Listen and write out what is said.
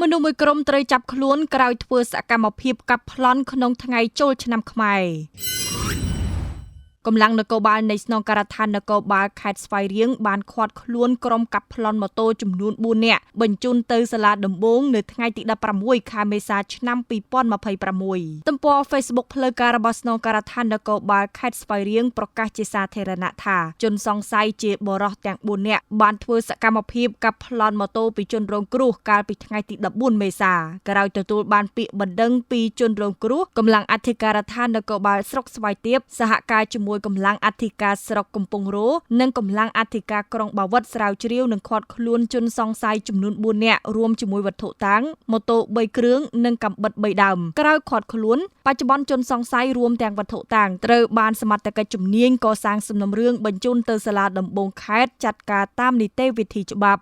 មនុស្សមួយក្រុមត្រូវចាប់ខ្លួនក្រោយធ្វើសកម្មភាពកាប់ប្លន់ក្នុងថ្ងៃចូលឆ្នាំខ្មែរកម្លាំងនគរបាលនៃស្នងការដ្ឋាននគរបាលខេត្តស្វាយរៀងបានឃាត់ខ្លួនក្រុមកាប់ប្លន់ម៉ូតូចំនួន4នាក់បញ្ជូនទៅសាលាដំបងនៅថ្ងៃទី16ខែមេសាឆ្នាំ2026ទំព័រ Facebook ផ្លូវការរបស់ស្នងការដ្ឋាននគរបាលខេត្តស្វាយរៀងប្រកាសជាសាធារណៈថាជនសង្ស័យជាបុរសទាំង4នាក់បានធ្វើសកម្មភាពកាប់ប្លន់ម៉ូតូពីជនរងគ្រោះកាលពីថ្ងៃទី14មេសាក្រោយទទួលបានពាក្យបណ្ដឹងពីជនរងគ្រោះកម្លាំងអធិការដ្ឋាននគរបាលស្រុកស្វាយទាបសហការជាមួយកម្លាំងអធិការស្រុកកំពង់រោនិងកម្លាំងអធិការក្រុងបាវិតស្រាវជ្រាវនិងឃាត់ខ្លួនជនសង្ស័យចំនួន4នាក់រួមជាមួយវត្ថុតាងម៉ូតូ3គ្រឿងនិងកាំបិត3ដើមក្រោយឃាត់ខ្លួនបច្ចុប្បន្នជនសង្ស័យរួមទាំងវត្ថុតាងត្រូវបានសមត្ថកិច្ចជំនាញកសាងសំណុំរឿងបញ្ជូនទៅសាលាដំបងខេត្តចាត់ការតាមនីតិវិធីច្បាប់